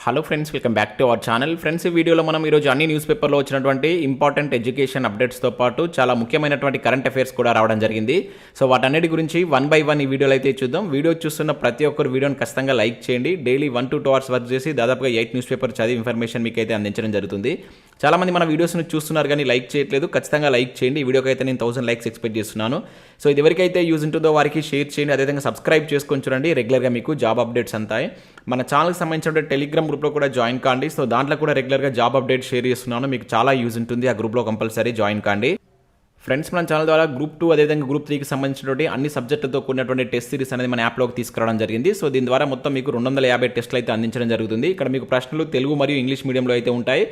Hello friends, welcome back to our channel. Friends, ఈ వీడియోలో మనం ఈరోజు అన్ని న్యూస్ పేపర్లో వచ్చినటువంటి ఇంపార్టెంట్ ఎడ్యుకేషన్ అప్డేట్స్తో పాటు చాలా ముఖ్యమైనటువంటి కరెంట్ అఫైర్స్ కూడా రావడం జరిగింది. సో వాటన్నిటి గురించి వన్ బై వన్ ఈ వీడియోలో అయితే చూద్దాం. వీడియో చూస్తున్న ప్రతి ఒక్కరు వీడియోని ఖచ్చితంగా లైక్ చేయండి. డైలీ 1 to 2 hours వర్క్ చేసి దాదాపుగా 8 న్యూస్ పేపర్ చదివి ఇన్ఫర్మేషన్ మీకు అయితే అందించడం జరుగుతుంది. చాలామంది మన వీడియోస్ని చూస్తున్నారు కానీ లైక్ చేయట్లేదు. ఖచ్చితంగా లైక్ చేయండి. ఈ వీడియోకి అయితే నేను 1000 లైక్స్ ఎక్స్పెక్ట్ చేస్తున్నాను. సో ఇది ఎవరికైతే యూజ్ ఉంటుందో వారికి షేర్ చేయండి. అదేవిధంగా సబ్స్క్రైబ్ చేసుకొని చూడండి. రెగ్యులర్గా మీకు జాబ్ అప్డేట్స్ అంతాయి. మన ఛానల్కి సంబంధించిన టెలిగ్రామ్ గ్రూప్లో కూడా జాయిన్ కాండి. సో దాంట్లో కూడా రెగ్యులర్గా జాబ్ అప్డేట్ షేర్ చేస్తున్నాను. మీకు చాలా యూజ్ ఉంటుంది. ఆ గ్రూప్లో కంపల్సరీ జాయిన్ కాండి. ఫ్రెండ్స్, మన ఛానల్ ద్వారా గ్రూప్ 2 అదేవిధంగా గ్రూప్ 3కి సంబంధించినటువంటి అన్ని సబ్జెక్టులతో కూడినటువంటి టెస్ట్ సిరీస్ అనేది మన యాప్లోకి తీసుకురావడం జరిగింది. సో దీని ద్వారా మొత్తం మీకు 250 టెస్టులు అయితే అందించడం జరుగుతుంది. ఇక్కడ మీకు ప్రశ్నలు తెలుగు మరియు ఇంగ్లీష్ మీడియంలో అయితే ఉంటాయి.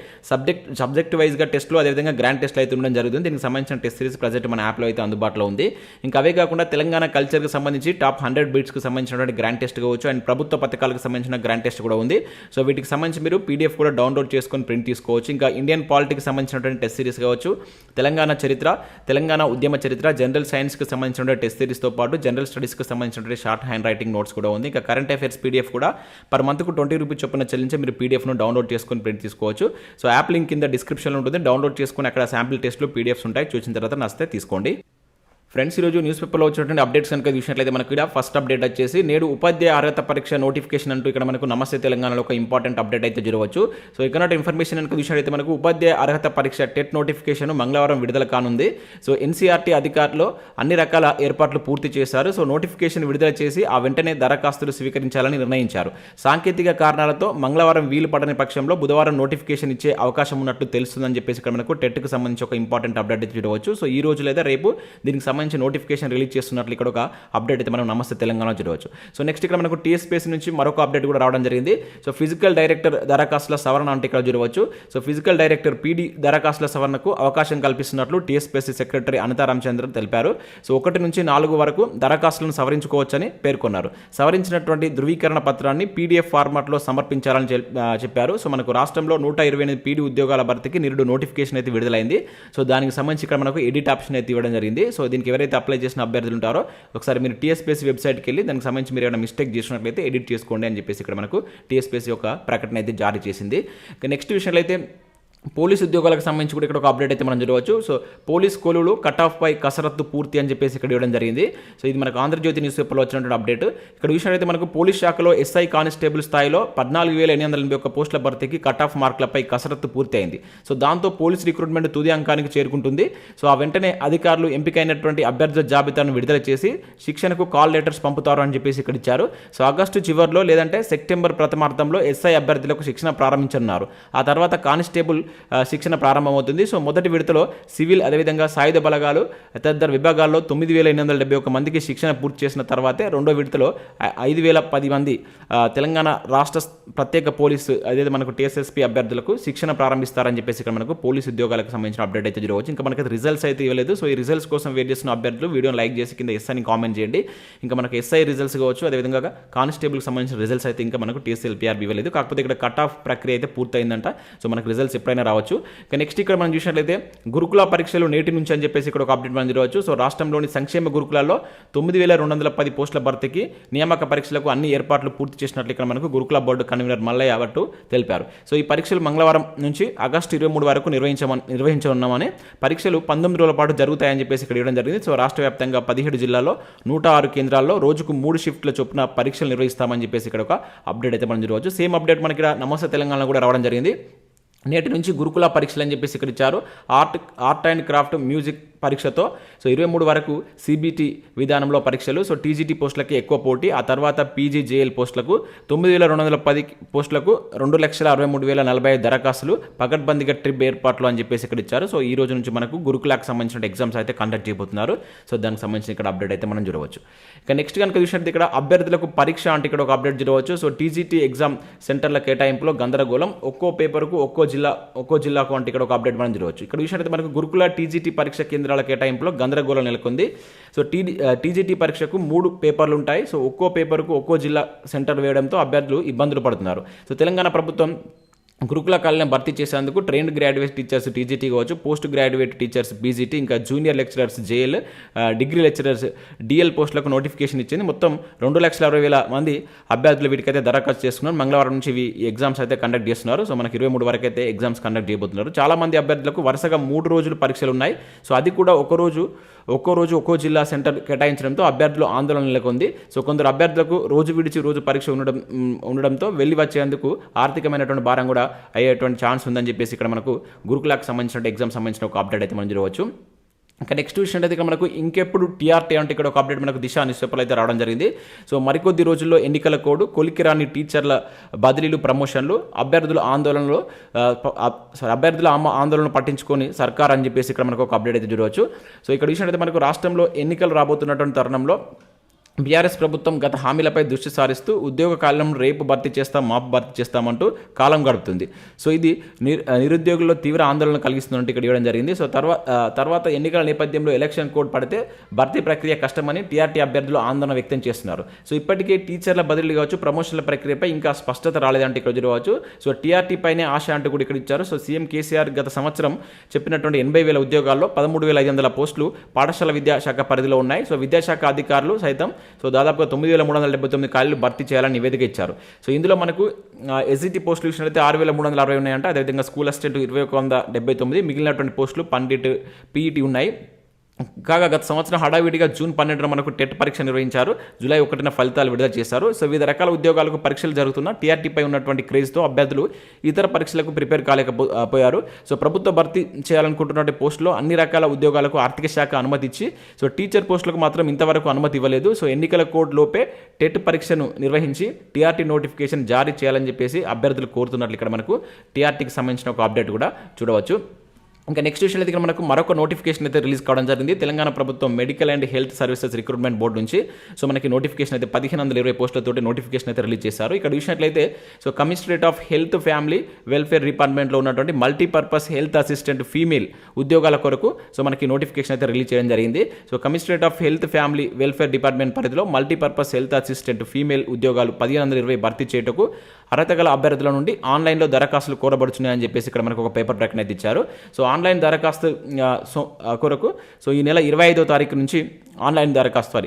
సబ్జెక్ట్ వైజ్గా టెస్టులు అదేవిధంగా గ్రాండ్ టెస్టులు అయితే ఉండడం జరుగుతుంది. దీనికి సంబంధించిన టెస్ట్ సిరీస్ ప్రజెంట్ మన యాప్లో అయితే అందుబాటులో ఉంది. ఇంకా అవే కాకుండా తెలంగాణ కల్చర్కి సంబంధించి టాప్ 100 బీట్స్కి సంబంధించినటువంటి గ్రాండ్ టెస్ట్ కావచ్చు అండ్ ప్రభుత్వ పథకాలకు సంబంధించిన గ్రాండ్ టెస్ట్ కూడా ఉంది. సో వీటికి సంబంధించి మీరు పీడిఎఫ్ కూడా డౌన్లోడ్ చేసుకొని ప్రింట్ తీసుకోవచ్చు. ఇంకా ఇండియన్ పాలిటిక్స్ సంబంధించినటువంటి టెస్ట్ సిరీస్ కావచ్చు, తెలంగాణ చరిత్ర, తెలంగాణ ఉద్యమ చరిత్ర, జనరల్ సైన్స్కి సంబంధించిన టెస్ట్ సిరీస్తో పాటు జనరల్ స్టడీస్కి సంబంధించిన షార్ట్ హ్యాండ్ రైటింగ్ నోట్స్ కూడా ఉంది. ఇంకా కరెంట్ అఫైర్స్ పీడిఎఫ్ కూడా పర్ మంత్కు 20 రూపీస్ చొప్పున చెల్లించి మీరు పీడిఎఫ్ను డౌన్లోడ్ చేసుకొని ప్రింట్ తీసుకోవచ్చు. సో యాప్ లింక్ కింద డిస్క్రిప్షన్లో ఉంటుంది. డౌన్లోడ్ చేసుకుని అక్కడ శాంపిల్ టెస్ట్లు పీడిఎఫ్స్ ఉంటాయి. చూసిన తర్వాత నచ్చితే తీసుకోండి. ఫ్రెండ్స్, ఈరోజు న్యూస్ పేపర్లో వచ్చినటువంటి అప్డేట్స్ కనుక చూసినట్లయితే మనకు ఇక్కడ ఫస్ట్ అప్డేట్ వచ్చేసి నేడు ఉపాధ్యాయ అర్హత పరీక్ష నోటిఫికేషన్ అంటూ ఇక్కడ మనకు నమస్తే తెలంగాణలో ఒక ఇంపార్టెంట్ అప్డేట్ అయితే చూడవచ్చు. సో ఇక్కడ ఇన్ఫర్మేషన్ కనుక చూసినట్లయితే మనకు ఉపాధ్యాయ అర్హత పరీక్ష టెట్ నోటిఫికేషన్ మంగళవారం విడుదల కానుంది. సో ఎన్సీఆర్టీ అధికారులు అన్ని రకాల ఏర్పాట్లు పూర్తి చేశారు. సో నోటిఫికేషన్ విడుదల చేసి ఆ వెంటనే దరఖాస్తులు స్వీకరించాలని నిర్ణయించారు. సాంకేతిక కారణాలతో మంగళవారం వీలు పడని పక్షంలో బుధవారం నోటిఫికేషన్ ఇచ్చే అవకాశం ఉన్నట్లు తెలుస్తుందని చెప్పేసి ఇక్కడ మనకు టెట్కి సంబంధించి ఒక ఇంపార్టెంట్ అప్డేట్ అయితే చూడవచ్చు. సో ఈ రోజు లేదా రేపు దీనికి సంబంధించి నోటిఫికేషన్ రిలీజ్ చేస్తున్నట్లు ఇక్కడ ఒక అప్డేట్ అయితే మనం నమస్తే తెలంగాణ చూడవచ్చు. సో నెక్స్ట్ ఇక్కడ మనకు టీఎస్పీఎస్సీ నుంచి మరొక అప్డేట్ కూడా రావడం జరిగింది. సో ఫిజికల్ డైరెక్టర్ దరఖాస్తుల సవరణ అంటే ఇక్కడ చూడవచ్చు. సో ఫిజికల్ డైరెక్టర్ పీడీ దరఖాస్తుల సవరణకు అవకాశం కల్పిస్తున్నట్లు టీఎస్పీఎస్సీ సెక్రటరీ అనితా రామచంద్రన్ తెలిపారు. సో 1 నుంచి 4 వరకు దరఖాస్తులను సవరించుకోవచ్చని పేర్కొన్నారు. సవరించినటువంటి ధృవీకరణ పత్రాన్ని పీడీఎఫ్ ఫార్మాట్లో సమర్పించాలని చెప్పారు. సో మనకు రాష్ట్రంలో 128 పీడీ ఉద్యోగాల భర్తీకి నిరుడు నోటిఫికేషన్ అయితే విడుదలైంది. సో దానికి సంబంధించి ఇక్కడ మనకు ఎడిట్ ఆప్షన్ అయితే ఇవ్వడం జరిగింది. సో దీనికి ఎవరైతే అప్లై చేసిన అభ్యర్థులు ఉంటారో ఒకసారి మీరు టీఎస్పీఎస్సీ వెబ్సైట్కి వెళ్ళి దానికి సంబంధించి మీరు ఏమైనా మిస్టేక్ చేసినట్లయితే ఎడిట్ చేసుకోండి అని చెప్పేసి ఇక్కడ మనకు టీఎస్పీఎస్సీ ఒక ప్రకటన అయితే జారీ చేసింది. నెక్స్ట్ విషయంలో అయితే పోలీస్ ఉద్యోగాలకు సంబంధించి కూడా ఇక్కడ ఒక అప్డేట్ అయితే మనం చూడవచ్చు. సో పోలీస్ కొలువులు కట్ ఆఫ్ పై కసరత్తు పూర్తి అని చెప్పేసి ఇక్కడ ఇవ్వడం జరిగింది. సో ఇది మనకు ఆంధ్రజ్యోతి న్యూస్ పేపర్లో వచ్చినటువంటి అప్డేట్. ఇక్కడ విషయంలో మనకు పోలీస్ శాఖలో ఎస్ఐ కానిస్టేబుల్ స్థాయిలో 14,881 పోస్టుల భర్తీకి కట్ ఆఫ్ మార్కులపై కసరత్తు పూర్తి అయింది. సో దాంతో పోలీస్ రిక్రూట్మెంట్ తుది అంకానికి చేరుకుంటుంది. సో ఆ వెంటనే అధికారులు ఎంపికైనటువంటి అభ్యర్థుల జాబితాను విడుదల చేసి శిక్షణకు కాల్ లెటర్స్ పంపుతారు అని చెప్పేసి ఇక్కడ ఇచ్చారు. సో ఆగస్టు చివరిలో లేదంటే సెప్టెంబర్ ప్రథమార్థంలో ఎస్ఐ అభ్యర్థులకు శిక్షణ ప్రారంభించనున్నారు. ఆ తర్వాత కానిస్టేబుల్ శిక్షణ ప్రారంభమవుతుంది. సో మొదటి విడతలో సివిల్ అదేవిధంగా సాయుధ బలగాలు తదితర విభాగాల్లో 9,871 మందికి శిక్షణ పూర్తి చేసిన తర్వాతే రెండో విడతలో 5,010 మంది తెలంగాణ రాష్ట్ర ప్రత్యేక పోలీసు అదే మనకు టీఎస్ఎస్పీ అభ్యర్థులకు శిక్షణ ప్రారంభిస్తారని చెప్పేసి ఇక్కడ మనకు పోలీసు ఉద్యోగాలకు సంబంధించిన అప్డేట్ అయితే చూడవచ్చు. ఇంకా మనకి రిజల్ట్స్ అయితే ఇవ్వలేదు. సో ఈ రిజల్ట్స్ కోసం వెయిట్ చేస్తున్న అభ్యర్థులు వీడియోని లైక్ చేసి కింద ఎస్ అని కామెంట్ చేయండి. ఇంకా మనకు ఎస్ఐ రిజల్ట్స్ కావచ్చు అదేవిధంగా కానిస్టేబుల్కి సంబంధించిన రిజల్ట్స్ అయితే ఇంకా మనకు టీఎస్ఎల్పీఆర్ ఇవ్వలేదు. కాకపోతే ఇక్కడ కట్ ఆఫ్ ప్రక్రియ అయితే పూర్తయిందంట. సో మనకు రిజల్ట్స్ ఎప్పుడైనా రావచ్చు. నెక్స్ట్ ఇక్కడ మనం చూసినట్లయితే గురుకుల పరీక్షలు నేటి నుంచి అని చెప్పేసి ఇక్కడ ఒక అప్డేట్ మనం చూడవచ్చు. సో రాష్ట్రంలోని సంక్షేమ గురుకులాల్లో 9,210 పోస్టుల భర్తీకి నియామక పరీక్షలకు అన్ని ఏర్పాట్లు పూర్తి చేసినట్లు ఇక్కడ మనకు గురుకుల బోర్డు కన్వీనర్ మల్లయ్య భట్టు తెలిపారు. సో ఈ పరీక్షలు మంగళవారం నుంచి ఆగస్టు 23 వరకు నిర్వహించనున్నామని పరీక్షలు 19 రోజుల పాటు జరుగుతాయని చెప్పేసి ఇక్కడ ఇవ్వడం జరిగింది. సో రాష్ట్ర వ్యాప్తంగా 17 జిల్లాల్లో 106 కేంద్రాల్లో రోజుకు 3 షిఫ్ట్ల చొప్పున పరీక్షలు నిర్వహిస్తామని చెప్పేసి ఇక్కడ ఒక అప్డేట్ అయితే మనం చూడవచ్చు. సేమ్ అప్డేట్ మనకి ఇక్కడ నమస్తే తెలంగాణలో కూడా రావడం జరిగింది. నేటి నుంచి గురుకుల పరీక్షలు అని చెప్పేసి ఇక్కడ ఇచ్చారు. ఆర్ట్ అండ్ క్రాఫ్ట్ మ్యూజిక్ పరీక్షతో సో 23 వరకు సిబిటి విధానంలో పరీక్షలు. సో టీజీటీ పోస్టులకి ఎక్కువ పోటీ. ఆ తర్వాత పీజీజేఎల్ పోస్టులకు 9,210 పోస్టులకు 2,63,045 దరఖాస్తులు పకడ్బందీగా ట్రిప్ ఏర్పాట్లు అని చెప్పేసి ఇక్కడ ఇచ్చారు. సో ఈ రోజు నుంచి మనకు గురుకులకు సంబంధించిన ఎగ్జామ్స్ అయితే కండక్ట్ చేయబోతున్నారు. సో దానికి సంబంధించిన ఇక్కడ అప్డేట్ అయితే మనం చూడవచ్చు. ఇక నెక్స్ట్ కనుక చూసినట్టు ఇక్కడ అభ్యర్థులకు పరీక్ష అంటే ఇక్కడ ఒక అప్డేట్ చూడవచ్చు. సో టీజీటీ ఎగ్జామ్ సెంటర్ల కేటాయింపులో గందరగోళం, ఒక్కో పేపర్కు ఒక్కో జిల్లాకు అంటే ఇక్కడ ఒక అప్డేట్ మనం చూడవచ్చు. ఇక్కడ చూసినట్టు మనకు గురుకుల టీజీటీ పరీక్ష కేంద్రాల కేటాయింపులో గందరగోళం నెలకొంది. సో టీజీటీ పరీక్షకు 3 పేపర్లు ఉంటాయి. సో ఒక్కో పేపర్కు ఒక్కో జిల్లా సెంటర్ వేయడంతో అభ్యర్థులు ఇబ్బందులు పడుతున్నారు. సో తెలంగాణ ప్రభుత్వం గురుకుల కాలేజీని భర్తీ చేసేందుకు ట్రైన్డ్ గ్రాడ్యుయేట్ టీచర్స్ టీజీటీ కావచ్చు, పోస్ట్ గ్రాడ్యుయేట్ టీచర్స్ పీజీటీ, ఇంకా junior lecturers JL, degree lecturers DL పోస్టులకు నోటిఫికేషన్ ఇచ్చింది. మొత్తం 2,60,000 మంది అభ్యర్థులు వీటికైతే దరఖాస్తు చేసుకున్నారు. మంగళవారం నుంచి ఇవి ఎగ్జామ్స్ అయితే కండక్ట్ చేస్తున్నారు. సో మనకి 23 వరకు అయితే ఎగ్జామ్స్ కండక్ట్ చేయబోతున్నారు. చాలా మంది అభ్యర్థులకు వరుసగా 3 రోజులు పరీక్షలు ఉన్నాయి. సో అది కూడా ఒక్కో జిల్లా సెంటర్ కేటాయించడంతో అభ్యర్థులు ఆందోళన నెలకొంది. సో కొందరు అభ్యర్థులకు రోజు విడిచి రోజు పరీక్ష ఉండడంతో వెళ్ళి వచ్చేందుకు ఆర్థికమైనటువంటి భారం కూడా అయ్యేటువంటి ఛాన్స్ ఉందని చెప్పేసి ఇక్కడ మనకు గురుకులకు సంబంధించిన ఎగ్జామ్ సంబంధించిన ఒక అప్డేట్ అయితే మనం చూడవచ్చు. ఇంకా నెక్స్ట్ విషయం అయితే ఇక్కడ మనకు ఇంకెప్పుడు టీఆర్టీ అంటే ఇక్కడ ఒక అప్డేట్ మనకు దిశ న్యూస్ పేపర్లో అయితే రావడం జరిగింది. సో మరికొద్ది రోజుల్లో ఎన్నికల కోడ్, కొలికిరాని టీచర్ల బదిలీలు, ప్రమోషన్లు, అభ్యర్థుల ఆందోళన పట్టించుకొని సర్కార్ అని చెప్పేసి ఇక్కడ మనకు ఒక అప్డేట్ అయితే చూడవచ్చు. సో ఇక్కడ విషయం అయితే మనకు రాష్ట్రంలో ఎన్నికలు రాబోతున్నటువంటి తరుణంలో బీఆర్ఎస్ ప్రభుత్వం గత హామీలపై దృష్టి సారిస్తూ ఉద్యోగ కాలం రేపు భర్తీ చేస్తాం, మాపు భర్తీ చేస్తామంటూ కాలం గడుపుతుంది. సో ఇది నిరుద్యోగుల్లో తీవ్ర ఆందోళన కలిగిస్తున్నట్టు ఇక్కడ ఇవ్వడం జరిగింది. సో తర్వాత ఎన్నికల నేపథ్యంలో ఎలక్షన్ కోడ్ పడితే భర్తీ ప్రక్రియ కష్టమని టీఆర్టీ అభ్యర్థులు ఆందోళన వ్యక్తం చేస్తున్నారు. సో ఇప్పటికే టీచర్ల బదిలీ కావచ్చు, ప్రమోషన్ల ప్రక్రియపై ఇంకా స్పష్టత రాలేదంటే ఇక్కడ చూడవచ్చు. సో టీఆర్టీ పైనే ఆశ అంటూ కూడా ఇక్కడ ఇచ్చారు. సో సీఎం కేసీఆర్ గత సంవత్సరం చెప్పినటువంటి 80,000 ఉద్యోగాల్లో 13,500 పోస్టులు పాఠశాల విద్యాశాఖ పరిధిలో ఉన్నాయి. సో విద్యాశాఖ అధికారులు సైతం సో దాదాపుగా 9,379 ఖాళీలు భర్తీ చేయాలని నివేదిక ఇచ్చారు. సో ఇందులో మనకు ఎస్జిటి పోస్టులు విషయంలో అయితే 6,360 ఉన్నాయంట. అదేవిధంగా స్కూల్ అసిస్టెంట్ 2,179, మిగిలినటువంటి పోస్టులు పండిట్, పీఈటీ ఉన్నాయి. కాగా గత సంవత్సరం హడావిడిగా జూన్ 12న మనకు టెట్ పరీక్ష నిర్వహించారు. జూలై 1న ఫలితాలు విడుదల చేశారు. సో వివిధ రకాల ఉద్యోగాలకు పరీక్షలు జరుగుతున్న టీఆర్టీపై ఉన్నటువంటి క్రేజ్తో అభ్యర్థులు ఇతర పరీక్షలకు ప్రిపేర్ కాలేకపోయారు. సో ప్రభుత్వ భర్తీ చేయాలనుకుంటున్న పోస్టులో అన్ని రకాల ఉద్యోగాలకు ఆర్థిక శాఖ అనుమతి ఇచ్చి, సో టీచర్ పోస్టులకు మాత్రం ఇంతవరకు అనుమతి ఇవ్వలేదు. సో ఎన్నికల కోడ్ లోపే టెట్ పరీక్షను నిర్వహించి టీఆర్టీ నోటిఫికేషన్ జారీ చేయాలని చెప్పేసి అభ్యర్థులు కోరుతున్నట్లు ఇక్కడ మనకు టీఆర్టీకి సంబంధించిన ఒక అప్డేట్ కూడా చూడవచ్చు. ఇంకా నెక్స్ట్ విషయం అయితే మనకు మరొక నోటిఫికేషన్ అయితే రిలీజ్ కావడం జరిగింది. తెలంగాణ ప్రభుత్వం medical and health services recruitment board నుంచి సో మనకి నోటిఫికేషన్ అయితే 1,520 పోస్టులతోటి నోటిఫికేషన్ అయితే రిలీజ్ చేశారు. ఇక్కడ చూసినట్లయితే so commissionerate of health family welfare డిపార్ట్మెంట్లో ఉన్నటువంటి మల్టీపర్పస్ హెల్త్ అసిస్టెంట్ ఫీమేల్ ఉద్యోగాల కొరకు సో మనకి నోటిఫికేషన్ అయితే రిలీజ్ చేయడం జరిగింది. So commissionerate of health family welfare department పరిధిలో మల్టీపర్పస్ హెల్త్ అసిస్టెంట్ ఫీమేల్ ఉద్యోగాలు 1,520 భర్తీ చేయటకు అర్హత గల అభ్యర్థుల నుండి ఆన్లైన్లో దరఖాస్తులు కోరబడుతున్నాయని చెప్పేసి ఇక్కడ మనకు ఒక పేపర్ ప్రకటన అయితే ఇచ్చారు. సో ఆన్లైన్ దరఖాస్తు కొరకు సో ఈ నెల 25వ తారీఖు నుంచి ఆన్లైన్ దరఖాస్తు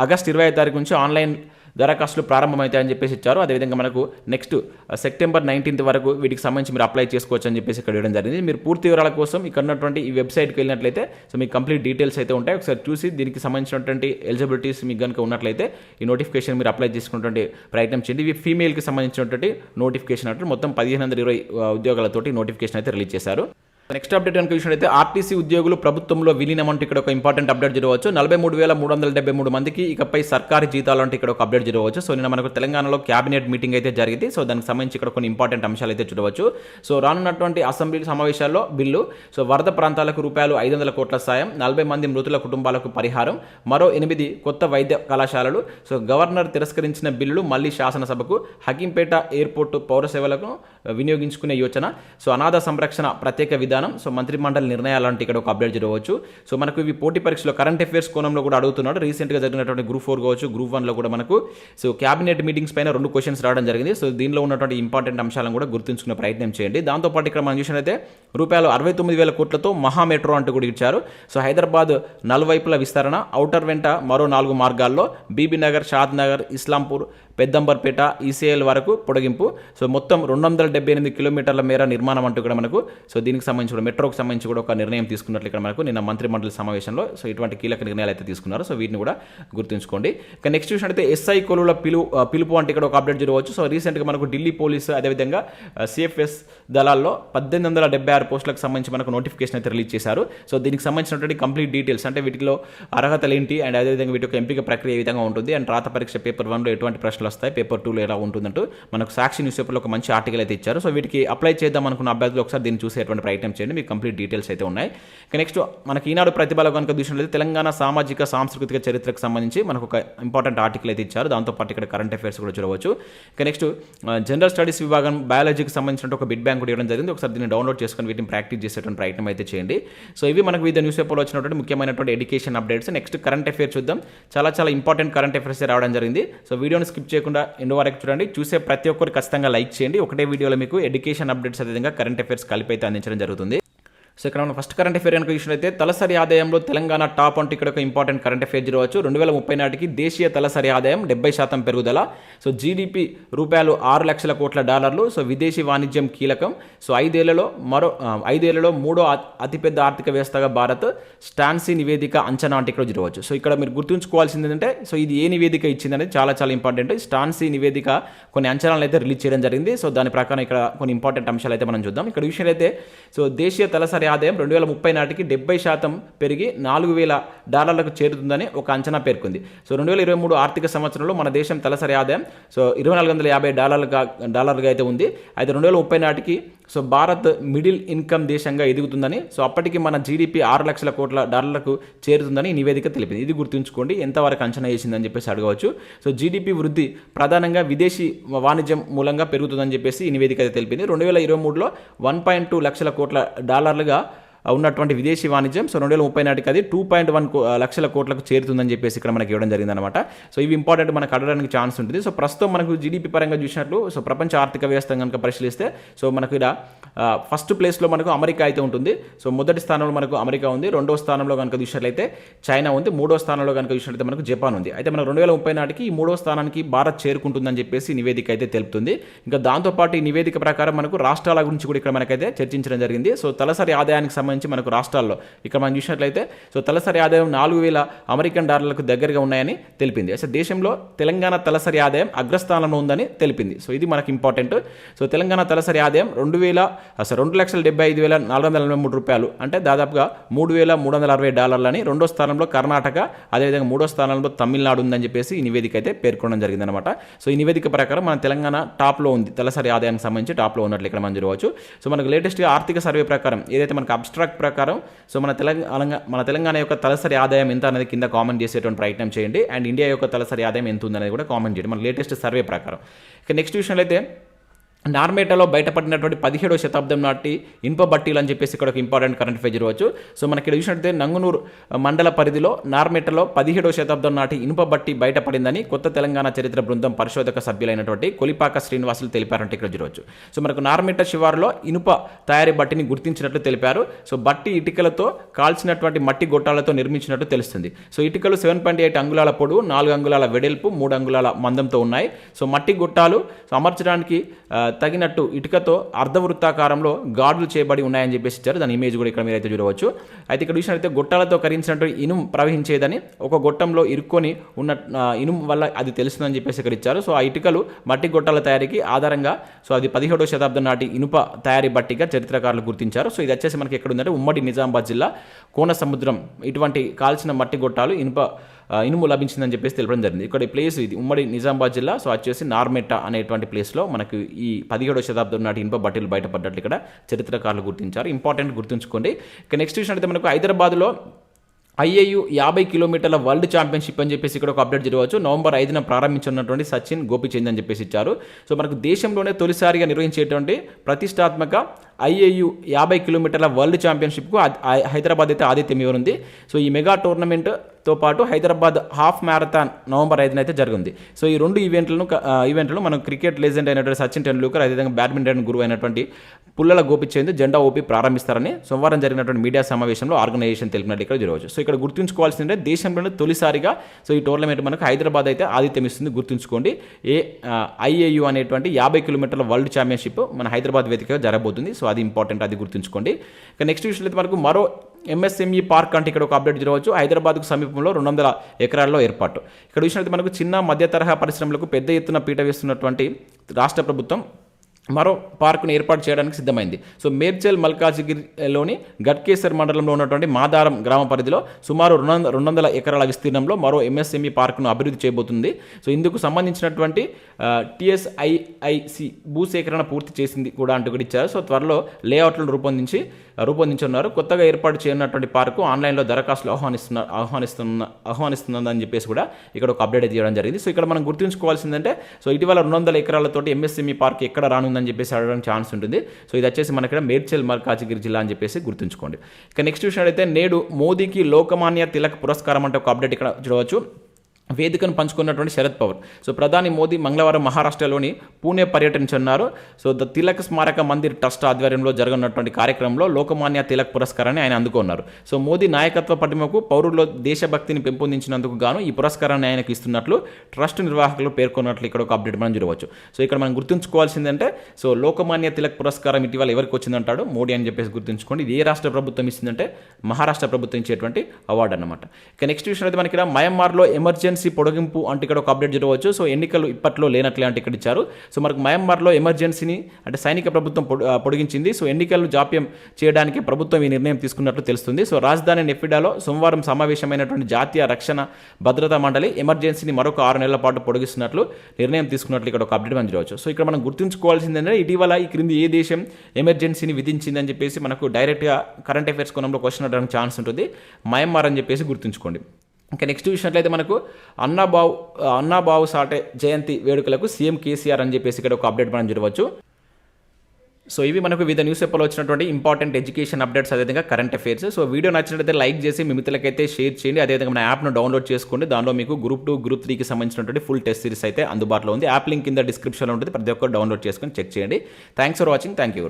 ఆగస్ట్ 25వ తారీఖు నుంచి ఆన్లైన్ దరఖాస్తులు ప్రారంభమవుతాయని చెప్పేసి ఇచ్చారు. అదేవిధంగా మనకు నెక్స్ట్ సెప్టెంబర్ 19th వరకు వీటికి సంబంధించి మీరు అప్లై చేసుకోవచ్చు అని చెప్పేసి ఇక్కడ ఇవ్వడం జరిగింది. మీరు పూర్తి వివరాల కోసం ఇక్కడ ఉన్నటువంటి ఈ వెబ్సైట్కి వెళ్ళినట్లయితే సో మీకు కంప్లీట్ డీటెయిల్స్ అయితే ఉంటాయి. ఒకసారి చూసి దీనికి సంబంధించినటువంటి ఎలిజిబిలిటీస్ మీకు కనుక ఉన్నట్లయితే ఈ నోటిఫికేషన్ మీరు అప్లై చేసుకున్నటువంటి ప్రయత్నం చేయండి. ఇవి ఫీమేల్కి సంబంధించినటువంటి నోటిఫికేషన్ అంటే మొత్తం 1,520 ఉద్యోగాలతోటి నోటిఫికేషన్ అయితే రిలీజ్ చేశారు. నెక్స్ట్ అప్డేట్ కనుక చూసినట్లయితే ఆర్టీసీ ఉద్యోగులు ప్రభుత్వంలో విలీనం అంటే ఇక్కడ ఒక ఇంపార్టెంట్ అప్డేట్ చూడవచ్చు. 43,373 మందికి ఇకపై సర్కారీ జీతాలు అంటే ఇక్కడ ఒక అప్డేట్ చూడవచ్చు. సో నిన్న మనకు తెలంగాణలో క్యాబినెట్ మీటింగ్ అయితే జరిగింది. సో దానికి సంబంధించి ఇక్కడ కొన్ని ఇంపార్టెంట్ అంశాలు అయితే చూడవచ్చు. సో రానున్నటువంటి అసెంబ్లీ సమావేశాల్లో బిల్లు సో వరద ప్రాంతాలకు ₹500 కోట్ల సాయం, 40 మంది మృతుల కుటుంబాలకు పరిహారం, మరో 8 కొత్త వైద్య కళాశాలలు, సో గవర్నర్ తిరస్కరించిన బిల్లులు మళ్లీ శాసనసభకు, హకీంపేట ఎయిర్పోర్టు పౌర సేవలకు వినియోగించుకునే యోచన, సో అనాథ సంరక్షణ ప్రత్యేక విధానం, సో మంత్రిమండలి నిర్ణయాలంటే ఇక్కడ ఒక అప్డేట్ చూడవచ్చు. సో మనకు ఇవి పోటీ పరీక్షలో కరెంట్ అఫేర్స్ కోణంలో కూడా అడుగుతున్నాడు. రీసెంట్గా జరిగినటువంటి గ్రూప్ 4 కావచ్చు, గ్రూప్ 1లో కూడా మనకు సో క్యాబినెట్ మీటింగ్స్ పైన 2 క్వశ్చన్స్ రావడం జరిగింది. సో దీనిలో ఉన్నటువంటి ఇంపార్టెంట్ అంశాలను కూడా గుర్తుంచుకునే ప్రయత్నం చేయండి. దాంతోపాటు ఇక్కడ మనం చూసినట్లయితే ₹69,000 కోట్లతో మహా మెట్రో అంటూ కూడా ఇచ్చారు. సో హైదరాబాద్ నలువైపుల విస్తరణ, ఔటర్ వెంట మరో 4 మార్గాల్లో బీబీనగర్, షాద్ నగర్, ఇస్లాంపూర్, పెద్దంబర్పేట, ఈసీఎల్ వరకు పొడిగింపు. సో మొత్తం 278 కిలోమీటర్ల మేర నిర్మాణం అంటూ కూడా మనకు సో దీనికి సంబంధించి కూడా మెట్రోకి సంబంధించి కూడా ఒక నిర్ణయం తీసుకున్నట్లు ఇక్కడ మనకు నిన్న మంత్రిమండలి సమావేశంలో సో ఇటువంటి కీలక నిర్ణయాలు అయితే తీసుకున్నారు. సో వీటిని కూడా గుర్తుంచుకోండి. ఇక నెక్స్ట్ చూసినట్లయితే ఎస్ఐ కొలువుల పిలుపు అంటే ఇక్కడ ఒక అప్డేట్ చూడవచ్చు. సో రీసెంట్గా మనకు ఢిల్లీ పోలీసు అదేవిధంగా సిఎఫ్ఎస్ దళాల్లో 1,876 పోస్టులకు సంబంధించి మనకు నోటిఫికేషన్ అయితే రిలీజ్ చేశారు. సో దీనికి సంబంధించినటువంటి కంప్లీట్ డీటెయిల్స్ అంటే వీటిలో అర్హతలు ఏంటి అండ్ అదేవిధంగా వీటి యొక్క ఎంపిక ప్రక్రియ ఏ విధంగా ఉంటుంది అండ్ రాత పరీక్ష పేపర్ 1లో ఎటువంటి ప్రశ్నలు వస్తాయి, పేపర్ 2లో ఎలా ఉంటుందంటూ మనకు సాక్షి న్యూస్ పేపర్లో ఒక మంచి ఆర్టికల్ అయితే ఇచ్చారు. సో వీటికి అప్లై చేద్దాం అనుకున్న అభ్యర్థులు ఒకసారి దీన్ని చూసేటువంటి ప్రయత్నం చేయండి. మీకు కంప్లీట్ డీటెయిల్స్ అయితే ఉన్నాయి. ఇక నెక్స్ట్ మనకి ఈనాడు ప్రతిభలో కనుక చూసినట్లయితే తెలంగాణ సామాజిక సాంస్కృతిక చరిత్రకు సంబంధించి మనకు ఒక ఇంపార్టెంట్ ఆర్టికల్ అయితే ఇచ్చారు. దాంతోపాటు ఇక్కడ కరెంట్ అఫేర్స్ కూడా చూడవచ్చు. ఇక నెక్స్ట్ జనరల్ స్టడీస్ విభాగం బయాలజీకి సంబంధించిన ఒక బిట్ బ్యాంక్ కూడా ఇవ్వడం జరిగింది. ఒకసారి దీన్ని డౌన్లోడ్ చేసుకొని వీటిని ప్రాక్టీస్ చేసేటువంటి ప్రయత్నం అయితే చేయండి. సో ఇవి మనకు వివిధ న్యూస్ పేపర్లో వచ్చినటువంటి ముఖ్యమైనటువంటి education updates. Next current affairs చూద్దాం. చాలా ఇంపార్టెంట్ కరెంట్ అఫేర్స్ రావడం జరిగింది. సో వీడియోని స్కిప్ స్కిప్ చేయకుండా ఎండ్ వరకు చూడండి. చూసే ప్రతి ఒక్కరు ఖచ్చితంగా లైక్ చేయండి. ఒకటే వీడియోలో మీకు ఎడ్యుకేషన్ అప్డేట్స్ అదేవిధంగా కరెంట్ అఫైర్స్ కలిపి అయితే అందించడం జరుగుతుంది. సో ఇక్కడ మనం ఫస్ట్ కరెంట్ అఫైర్ కనుక చూసినట్లయితే తలసరి ఆదాయంలో తెలంగాణ టాప్ అంటూ ఇక్కడ ఒక ఇంపార్టెంట్ కరెంట్ అఫైర్ చూడవచ్చు. 2030 నాటికి దేశీయ తలసరి ఆదాయం 70% పెరుగుదల. సో జీడిపి రూపాయలు 6 లక్షల కోట్ల డాలర్లు. సో విదేశీ వాణిజ్యం కీలకం. సో 5 ఏళ్లలో మూడో అతిపెద్ద ఆర్థిక వ్యవస్థగా భారత్. స్టాన్సీ నివేదిక అంచనా అంటే ఇక్కడ చూడవచ్చు. సో ఇక్కడ మీరు గుర్తుంచుకోవాల్సింది ఏంటంటే సో ఇది ఏ నివేదిక ఇచ్చిందనేది చాలా చాలా ఇంపార్టెంట్. స్టాన్సీ నివేదిక కొన్ని అంచనాలు అయితే రిలీజ్ చేయడం జరిగింది. సో దాని ప్రకారం ఇక్కడ కొన్ని ఇంపార్టెంట్ అంశాలు అయితే మనం చూద్దాం. ఇక్కడ విషయం అయితే సో దేశీయ తలసరి ఆదాయం 2030 నాటికి 70% పెరిగి $4,000 చేరుతుందని ఒక అంచనా పేర్కొంది. సో 2023 ఆర్థిక సంవత్సరంలో మన దేశం తలసరి ఆదాయం సో $2,450 అయితే ఉంది. అయితే 2030 నాటికి సో భారత్ మిడిల్ ఇన్కమ్ దేశంగా ఎదుగుతుందని, సో అప్పటికి మన జీడిపి $6 లక్షల కోట్ల చేరుతుందని నివేదిక తెలిపింది. ఇది గుర్తుంచుకోండి ఎంతవరకు అంచనా వేసిందని చెప్పేసి అడగవచ్చు. సో జీడిపి వృద్ధి ప్రధానంగా విదేశీ వాణిజ్యం మూలంగా పెరుగుతుందని చెప్పేసి ఈ నివేదిక అయితే తెలిపింది. 2023లో $1.2 లక్షల కోట్ల ఉన్నటువంటి విదేశీ వాణిజ్యం సో 2030 నాటికి అది 2.1 లక్షల కోట్లకు చేరుతుందని చెప్పేసి ఇక్కడ మనకి ఇవ్వడం జరిగిందనమాట. సో ఇవి ఇంపార్టెంట్ మనకు అడగడానికి ఛాన్స్ ఉంటుంది. సో ప్రస్తుతం మనకు జీడిపి పరంగా చూసినట్లు సో ప్రపంచ ఆర్థిక వ్యవస్థ కనుక పరిశీలిస్తే సో మనకు ఇక్కడ ఫస్ట్ ప్లేస్లో మనకు అమెరికా అయితే ఉంటుంది. సో మొదటి స్థానంలో మనకు అమెరికా ఉంది. రెండవ స్థానంలో కనుక చూసినట్లయితే చైనా ఉంది. మూడో స్థానంలో కనుక చూసినట్లయితే మనకు జపాన్ ఉంది. అయితే మనకు 2030 నాటికి ఈ మూడో స్థానానికి భారత్ చేరుకుంటుందని చెప్పేసి నివేదిక అయితే తెలుపుతుంది. ఇంకా దాంతోపాటు ఈ నివేదిక ప్రకారం మనకు రాష్ట్రాల గురించి కూడా ఇక్కడ మనకైతే చర్చించడం జరిగింది. సో తలసరి ఆదాయానికి సంబంధించి మనకు రాష్ట్రాల్లో ఇక్కడ మనం చూసినట్లయితే సో తలసరి ఆదాయం $4,000 దగ్గరగా ఉన్నాయని తెలిపింది. అసలు దేశంలో తెలంగాణ తలసరి ఆదాయం అగ్రస్థానంలో ఉందని తెలిపింది. సో ఇది మనకు ఇంపార్టెంట్. సో తెలంగాణ తలసరి ఆదాయం $2,75,443 అంటే దాదాపుగా $3,360 అని. రెండో స్థానంలో కర్ణాటక, అదేవిధంగా మూడో స్థానంలో తమిళనాడు ఉందని చెప్పేసి ఈ నివేదిక అయితే పేర్కొనడం జరిగిందనమాట. సో ఈ నివేదిక ప్రకారం మన తెలంగాణ టాప్లో ఉంది, తలసరి ఆదాయానికి సంబంధించి టాప్లో ఉన్నట్లు ఇక్కడ మనం చూడవచ్చు. సో మనకు లేటెస్ట్గా ఆర్థిక సర్వే ప్రకారం ఏదైతే మనకు అబ్స్ట్రాక్ట్ ప్రకారం సో మన తెలంగాణ యొక్క తలసరి ఆదాయం ఎంత అనేది కింద కామెంట్ చేసేటువంటి ప్రయత్నం చేయండి. అండ్ ఇండియా యొక్క తలసరి ఆదాయం ఎంత ఉందనేది కూడా కామెంట్ చేయండి మన లేటెస్ట్ సర్వే ప్రకారం. ఇక నెక్స్ట్ విషయంలో అయితే నార్మేటాలో బయటపడినటువంటి 17వ శతాబ్దం నాటి ఇనుప బట్టీలు అని చెప్పేసి ఇక్కడ ఒక ఇంపార్టెంట్ కరెంట్ అఫైర్ చూడవచ్చు. సో మనకి ఇక్కడ చూసినట్లయితే నంగునూరు మండల పరిధిలో నార్మేటలో 17వ శతాబ్దం నాటి ఇనుప బట్టి బయటపడిందని కొత్త తెలంగాణ చరిత్ర బృందం పరిశోధక సభ్యులైనటువంటి కొలిపాక శ్రీనివాసులు తెలిపారంటే ఇక్కడ చూడవచ్చు. సో మనకు నార్మేట శివారులో ఇనుప తయారీ బట్టిని గుర్తించినట్లు తెలిపారు. సో బట్టి ఇటుకలతో కాల్చినటువంటి మట్టి గొట్టాలతో నిర్మించినట్టు తెలుస్తుంది. సో ఇటుకలు 7.8 అంగుళాల పొడవు, 4 అంగుళాల వెడల్పు, 3 అంగుళాల మందంతో ఉన్నాయి. సో మట్టి గొట్టాలు అమర్చడానికి తగినట్టు ఇటుకతో అర్ధవృత్తాకారంలో గాడులు చేయబడి ఉన్నాయని చెప్పేసి ఇచ్చారు. దాని ఇమేజ్ కూడా ఇక్కడ మీరైతే చూడవచ్చు. అయితే ఇక్కడ చూసినట్లయితే గొట్టాలతో కరించినట్టు ఇనుము ప్రవహించేదని, ఒక గొట్టంలో ఇరుక్కొని ఉన్న ఇనుము వల్ల అది తెలుస్తుందని చెప్పేసి ఇక్కడ ఇచ్చారు. సో ఆ ఇటుకలు మట్టి గొట్టాల తయారీకి ఆధారంగా సో అది 17వ శతాబ్దం నాటి ఇనుప తయారీ బట్టిగా చరిత్రకారులు గుర్తించారు. సో ఇది వచ్చేసి మనకి ఎక్కడ ఉందంటే ఉమ్మడి నిజామాబాద్ జిల్లా కోన సముద్రం ఇటువంటి కాల్చిన మట్టి గొట్టాలు ఇనుము లభించిందని చెప్పేసి తెలపడం జరిగింది. ఇక్కడ ఈ ప్లేస్ ఇది ఉమ్మడి నిజామాబాద్ జిల్లా. సో వచ్చేసి నార్మెట్ట అనేటువంటి ప్లేస్లో మనకు ఈ 17వ శతాబ్దం నాటి ఇనుప బట్టీలు బయటపడ్డట్లు ఇక్కడ చరిత్రకారులు గుర్తించారు. ఇంపార్టెంట్ గుర్తుంచుకోండి. ఇక నెక్స్ట్ విషయం అయితే మనకు హైదరాబాద్లో IAU 50 కిలోమీటర్ల వరల్డ్ ఛాంపియన్షిప్ అని చెప్పేసి ఇక్కడ ఒక అప్డేట్ జరగవచ్చు. నవంబర్ 5న ప్రారంభించున్నటువంటి సచిన్ గోపిచంద్ అని చెప్పేసి ఇచ్చారు. సో మనకు దేశంలోనే తొలిసారిగా నిర్వహించేటువంటి ప్రతిష్టాత్మక IAU 50 కిలోమీటర్ల వరల్డ్ ఛాంపియన్షిప్కు హైదరాబాద్ అయితే ఆతిథ్యం ఇవ్వనుంది. సో ఈ మెగా టోర్నమెంట్తో పాటు హైదరాబాద్ హాఫ్ మ్యారథాన్ నవంబర్ 5న అయితే జరుగుతుంది. సో ఈ రెండు ఈవెంట్లను మనం క్రికెట్ లెజెండ్ అయినటువంటి సచిన్ టెండూల్కర్, అదేవిధంగా బ్యాడ్మింటన్ గురువు అయినటువంటి పుల్లల గోపిచంద్ జెండా ఊపి ప్రారంభిస్తారని సోమవారం జరిగినటువంటి మీడియా సమావేశంలో ఆర్గనైజేషన్ తెలిపినట్టు ఇక్కడ జరగవచ్చు. సో ఇక్కడ గుర్తుంచుకోవాల్సిందే దేశంలోనే తొలిసారిగా సో ఈ టోర్నమెంట్ మనకు హైదరాబాద్ అయితే ఆతిథ్యం ఇస్తుంది. గుర్తుంచుకోండి. IAU అనేటువంటి 50 కిలోమీటర్ల వరల్డ్ ఛాంపియన్షిప్ మన హైదరాబాద్ వేదికగా జరగబోతుంది. సో అది ఇంపార్టెంట్, అది గుర్తుంచుకోండి. ఇక నెక్స్ట్ విషయంలో అయితే మనకు మరో MSME పార్క్ అంటే ఇక్కడ ఒక అప్డేట్ జరగవచ్చు. హైదరాబాద్కు సమీపంలో 200 ఎకరాల్లో ఏర్పాటు. ఇక్కడ చూసినట్లయితే మనకు చిన్న మధ్య తరహా పరిశ్రమలకు పెద్ద ఎత్తున పీట వేస్తున్నటువంటి రాష్ట్ర ప్రభుత్వం మరో పార్కును ఏర్పాటు చేయడానికి సిద్ధమైంది. సో మేడ్చల్ మల్కాజిగిరిలోని గట్కేసర్ మండలంలో ఉన్నటువంటి మాదారం గ్రామ పరిధిలో సుమారు 200 ఎకరాల విస్తీర్ణంలో మరో MSME పార్కును అభివృద్ధి చేయబోతుంది. సో ఇందుకు సంబంధించినటువంటి TSIIC భూసేకరణ పూర్తి చేసింది కూడా అంటూ కూడా ఇచ్చారు. సో త్వరలో లేఅవుట్లను రూపొందించున్నారు. కొత్తగా ఏర్పాటు చేయనున్నటువంటి పార్కు ఆన్లైన్లో దరఖాస్తులు ఆహ్వానిస్తుందని చెప్పేసి కూడా ఇక్కడ ఒక అప్డేట్ చేయడం జరిగింది. సో ఇక్కడ మనం గుర్తుంచుకోవాల్సిందంటే సో ఇటీవల 200 ఎకరాలతోటి MSME పార్క్ ఎక్కడ రానుందని చెప్పేసి అడగడానికి ఛాన్స్ ఉంటుంది. సో ఇది వచ్చేసి మనకి ఇక్కడ మేడ్చల్ మల్కాజిగిరి జిల్లా అని చెప్పేసి గుర్తుంచుకోండి. ఇక నెక్స్ట్ విషయం అయితే నేడు మోదీకి లోకమాన్య తిలక్ పురస్కారం అంటే ఒక అప్డేట్ ఇక్కడ చూడవచ్చు. వేదికను పంచుకున్నటువంటి శరద్ పవార్. సో ప్రధాని మోదీ మంగళవారం మహారాష్ట్రలోని పూణే పర్యటించనున్నారు. సో ద తిలక్ స్మారక మందిర్ ట్రస్ట్ ఆధ్వర్యంలో జరగనున్నటువంటి కార్యక్రమంలో లోకమాన్య తిలక్ పురస్కారాన్ని ఆయన అందుకున్నారు. సో మోదీ నాయకత్వ పటిమకు పౌరుల్లో దేశభక్తిని పెంపొందించినందుకు గాను ఈ పురస్కారాన్ని ఆయనకు ఇస్తున్నట్లు ట్రస్ట్ నిర్వాహకులు పేర్కొన్నట్లు ఇక్కడ ఒక అప్డేట్ మనం చూడవచ్చు. సో ఇక్కడ మనం గుర్తుంచుకోవాల్సిందంటే సో లోకమాన్య తిలక్ పురస్కారం ఇటీవల ఎవరికి వచ్చిందంటాడు మోడీ అని చెప్పేసి గుర్తుంచుకోండి. ఇది ఏ రాష్ట్ర ప్రభుత్వం ఇస్తుందంటే మహారాష్ట్ర ప్రభుత్వం ఇచ్చేటువంటి అవార్డు అనమాట. ఇక నెక్స్ట్ విషయం అయితే మనకి మయన్మార్లో ఎమర్జెన్సీ పొడిగింపు అంటే ఇక్కడ ఒక అప్డేట్ చూడవచ్చు. సో ఎన్నికలు ఇప్పట్లో లేనట్లే అంటే ఇక్కడ ఇచ్చారు. సో మనకు మయన్మార్లో ఎమర్జెన్సీని అంటే సైనిక ప్రభుత్వం పొడిగించింది. సో ఎన్నికలను జాప్యం చేయడానికి ప్రభుత్వం ఈ నిర్ణయం తీసుకున్నట్లు తెలుస్తుంది. సో రాజధాని నెఫిడాలో సోమవారం సమావేశమైనటువంటి జాతీయ రక్షణ భద్రతా మండలి ఎమర్జెన్సీని మరొక 6 నెలల పాటు పొడిగిస్తున్నట్లు నిర్ణయం తీసుకున్నట్లు ఇక్కడ ఒక అప్డేట్ మనం చూడవచ్చు. సో ఇక్కడ మనం గుర్తుంచుకోవాల్సిందంటే ఇటీవల ఈ క్రింది ఏ దేశం ఎమర్జెన్సీని విధించిందని చెప్పేసి మనకు డైరెక్ట్గా కరెంట్ అఫైర్స్ కోణంలో క్వశ్చన్ అడగడానికి ఛాన్స్ ఉంటుంది. మయన్మార్ అని చెప్పేసి గుర్తుంచుకోండి. ఇంకా నెక్స్ట్ చూసినట్లయితే మనకు అన్నాబావు సాటే జయంతి వేడుకలకు సీఎం కేసీఆర్ అని చెప్పేసి ఇక్కడ ఒక అప్డేట్ మనం చూడవచ్చు. సో ఇవి మనకు వివిధ న్యూస్ పేపర్లో వచ్చినటువంటి ఇంపార్టెంట్ ఎడ్యుకేషన్ అప్డేట్స్, అదేవిధంగా కరెంట్ అఫైర్స్. సో వీడియో నచ్చినట్లయితే లైక్ చేసి మీ మిత్రులకైతే షేర్ చేయండి. అదేవిధంగా మన యాప్ను డౌన్లోడ్ చేసుకోండి. దానిలో మీకు గ్రూప్ 2, గ్రూప్ 3కి సంబంధించినటువంటి ఫుల్ టెస్ట్ సిరీస్ అయితే అందుబాటులో ఉంది. యాప్ లింక్ కింద డిస్క్రిప్షన్లో ఉంటుంది. ప్రతి ఒక్కరు డౌన్లోడ్ చేసుకొని చెక్ చేయండి. Thanks for watching. Thank you.